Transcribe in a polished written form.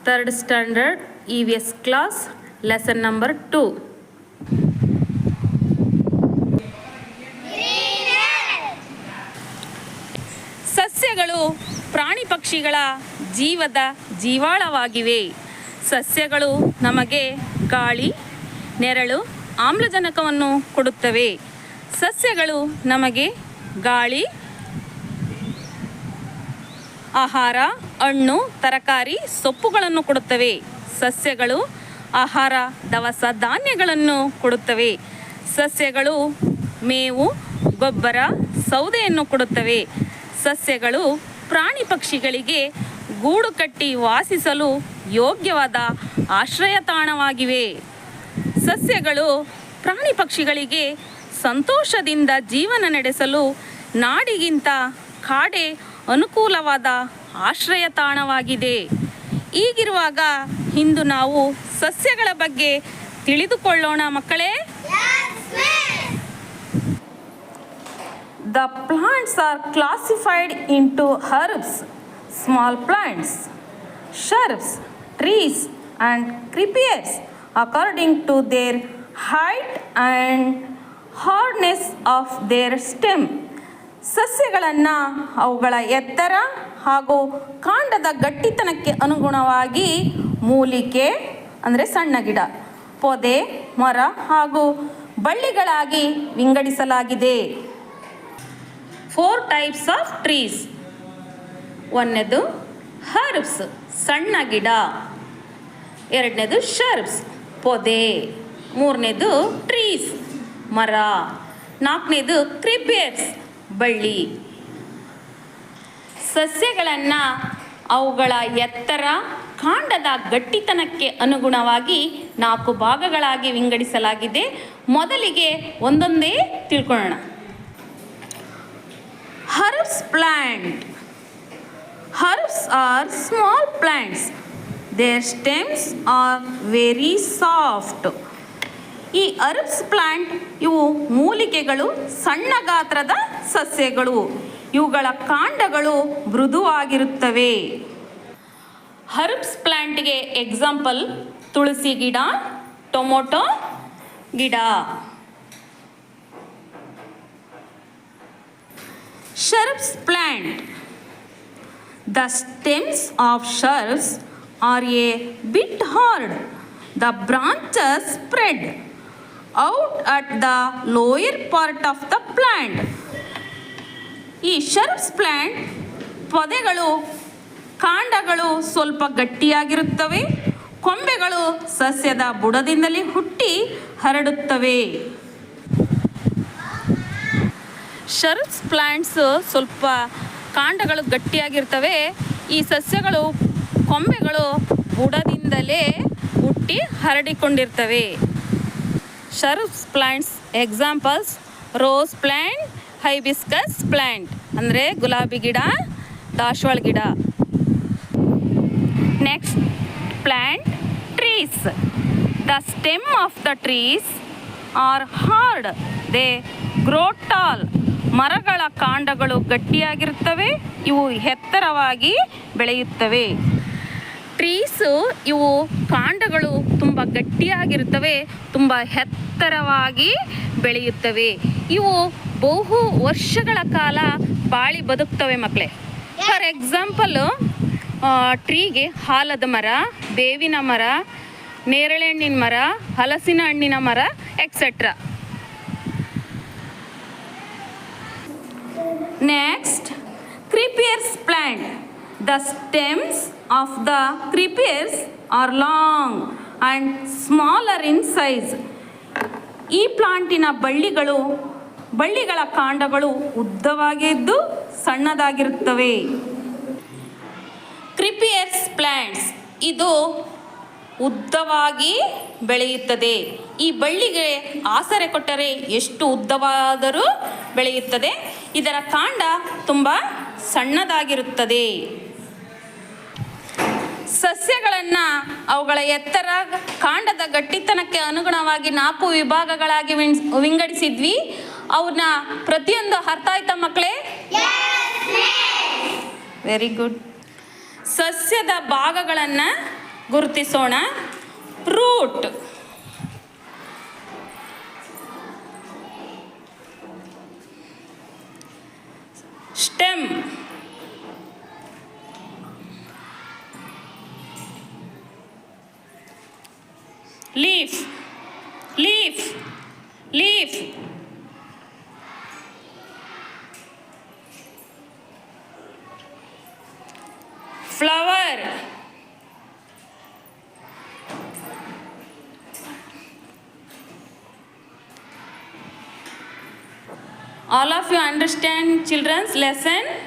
Third standard EVS class lesson number 2. ಸಸ್ಯಗಳು ಪ್ರಾಣಿ ಪಕ್ಷಿಗಳ ಜೀವದ ಜೀವಾಳವಾಗಿವೆ. ಸಸ್ಯಗಳು ನಮಗೆ ಗಾಳಿ, ನೆರಳು, ಆಮ್ಲಜನಕವನ್ನು ಕೊಡುತ್ತವೆ. ಸಸ್ಯಗಳು ನಮಗೆ ಗಾಳಿ, ಆಹಾರ, ಹಣ್ಣು, ತರಕಾರಿ, ಸೊಪ್ಪುಗಳನ್ನು ಕೊಡುತ್ತವೆ. ಸಸ್ಯಗಳು ಆಹಾರ, ದವಸ ಧಾನ್ಯಗಳನ್ನು ಕೊಡುತ್ತವೆ. ಸಸ್ಯಗಳು ಮೇವು, ಗೊಬ್ಬರ, ಸೌದೆಯನ್ನು ಕೊಡುತ್ತವೆ. ಸಸ್ಯಗಳು ಪ್ರಾಣಿ ಪಕ್ಷಿಗಳಿಗೆ ಗೂಡು ಕಟ್ಟಿ ವಾಸಿಸಲು ಯೋಗ್ಯವಾದ ಆಶ್ರಯ ತಾಣವಾಗಿವೆ. ಸಸ್ಯಗಳು ಪ್ರಾಣಿ ಪಕ್ಷಿಗಳಿಗೆ ಸಂತೋಷದಿಂದ ಜೀವನ ನಡೆಸಲು ನಾಡಿಗಿಂತ ಕಾಡೇ ಅನುಕೂಲವಾದ ಆಶ್ರಯ ತಾಣವಾಗಿದೆ. ಹೀಗಿರುವಾಗ ಇಂದು ನಾವು ಸಸ್ಯಗಳ ಬಗ್ಗೆ ತಿಳಿದುಕೊಳ್ಳೋಣ ಮಕ್ಕಳೇ. The plants are classified into herbs, small plants, shrubs, trees and creepers according to their height and hardness of their stem. ಸಸ್ಯಗಳನ್ನು ಅವುಗಳ ಎತ್ತರ ಹಾಗೂ ಕಾಂಡದ ಗಟ್ಟಿತನಕ್ಕೆ ಅನುಗುಣವಾಗಿ ಮೂಲಿಕೆ ಅಂದರೆ ಸಣ್ಣ ಗಿಡ, ಪೊದೆ, ಮರ ಹಾಗೂ ಬಳ್ಳಿಗಳಾಗಿ ವಿಂಗಡಿಸಲಾಗಿದೆ. 4 types of trees. ಒಂದನೇದು ಹರ್ಬ್ಸ್, ಸಣ್ಣ ಗಿಡ. ಎರಡನೇದು ಶರ್ಬ್ಸ್, ಪೊದೆ. ಮೂರನೇದು ಟ್ರೀಸ್, ಮರ. ನಾಲ್ಕನೇದು ಕ್ರೀಪರ್ಸ್, ಬಳ್ಳಿ. ಸಸ್ಯಗಳನ್ನು ಅವುಗಳ ಎತ್ತರ, ಕಾಂಡದ ಗಟ್ಟಿತನಕ್ಕೆ ಅನುಗುಣವಾಗಿ 4 ಭಾಗಗಳಾಗಿ ವಿಂಗಡಿಸಲಾಗಿದೆ. ಮೊದಲಿಗೆ ಒಂದೊಂದೇ ತಿಳ್ಕೊಳ್ಳೋಣ. Herbs plant. Herbs are small plants. Their stems are very soft. ಈ ಹರ್ಬ್ಸ್ ಪ್ಲಾಂಟ್ ಇವು ಮೂಲಿಕೆಗಳು, ಸಣ್ಣ ಗಾತ್ರದ ಸಸ್ಯಗಳು. ಇವುಗಳ ಕಾಂಡಗಳು ಮೃದುವಾಗಿರುತ್ತವೆ. ಹರ್ಬ್ಸ್ ಪ್ಲಾಂಟ್ಗೆ ಎಕ್ಸಾಂಪಲ್ ತುಳಸಿ ಗಿಡ, ಟೊಮೊಟೊ ಗಿಡ. Shrubs plant. The stems of shrubs are a bit hard. The branches spread out at the lower part of the plant. ಈ shrubs plant ಪೊದೆಗಳು, ಕಾಂಡಗಳು ಸ್ವಲ್ಪ ಗಟ್ಟಿಯಾಗಿರುತ್ತವೆ. ಕೊಂಬೆಗಳು ಸಸ್ಯದ ಬುಡದಿಂದಲೇ ಹುಟ್ಟಿ ಹರಡುತ್ತವೆ. ಶರ್ಬ್ಸ್ ಪ್ಲಾಂಟ್ಸ್ ಸ್ವಲ್ಪ ಕಾಂಡಗಳು ಗಟ್ಟಿಯಾಗಿರ್ತವೆ. ಈ ಸಸ್ಯಗಳು ಕೊಂಬೆಗಳು ಬುಡದಿಂದಲೇ ಹುಟ್ಟಿ ಹರಡಿಕೊಂಡಿರ್ತವೆ. Shrubs plants examples rose plant, hibiscus plant ಅಂದರೆ ಗುಲಾಬಿ ಗಿಡ, ದಾಸವಾಳ ಗಿಡ. Next plant trees. The stem of the trees are hard, they grow tall. ಮರಗಳ ಕಾಂಡಗಳು ಗಟ್ಟಿಯಾಗಿರುತ್ತವೆ. ಇವು ಎತ್ತರವಾಗಿ ಬೆಳೆಯುತ್ತವೆ. ಟ್ರೀಸು ಇವು ಕಾಂಡಗಳು ತುಂಬ ಗಟ್ಟಿಯಾಗಿರುತ್ತವೆ, ತುಂಬ ಎತ್ತರವಾಗಿ ಬೆಳೆಯುತ್ತವೆ. ಇವು ಬಹು ವರ್ಷಗಳ ಕಾಲ ಬಾಳಿ ಬದುಕ್ತವೆ ಮಕ್ಕಳೇ. ಫಾರ್ ಎಕ್ಸಾಂಪಲ್ಲು ಟ್ರೀಗೆ ಆಲದ ಮರ, ಬೇವಿನ ಮರ, ನೇರಳೆ ಹಣ್ಣಿನ ಮರ, ಹಲಸಿನ ಹಣ್ಣಿನ ಮರ etcetera. Next, creepers plant. The stems of the creepers are long and smaller in size. ಈ ಪ್ಲಾಂಟಿನ ಬಳ್ಳಿಗಳ ಕಾಂಡಗಳು ಉದ್ದವಾಗಿದ್ದು ಸಣ್ಣದಾಗಿರುತ್ತವೆ. ಕ್ರೀಪರ್ಸ್ ಪ್ಲಾಂಟ್ಸ್ ಇದು ಉದ್ದವಾಗಿ ಬೆಳೆಯುತ್ತದೆ. ಈ ಬಳ್ಳಿಗೆ ಆಸರೆ ಕೊಟ್ಟರೆ ಎಷ್ಟು ಉದ್ದವಾದರೂ ಬೆಳೆಯುತ್ತದೆ. ಇದರ ಕಾಂಡ ತುಂಬ ಸಣ್ಣದಾಗಿರುತ್ತದೆ. ಸಸ್ಯಗಳನ್ನು ಅವುಗಳ ಎತ್ತರ, ಕಾಂಡದ ಗಟ್ಟಿತನಕ್ಕೆ ಅನುಗುಣವಾಗಿ 4 ವಿಭಾಗಗಳಾಗಿ ವಿಂಗಡಿಸಿದ್ವಿ. ಅವನ್ನ ಪ್ರತಿಯೊಂದು ಅರ್ಥ ಆಯ್ತಾ ಮಕ್ಕಳೇ? Very good. ಸಸ್ಯದ ಭಾಗಗಳನ್ನು ಗುರುತಿಸೋಣ. Root, stem, leaf, leaf, leaf, flower, all of you understand children's lesson?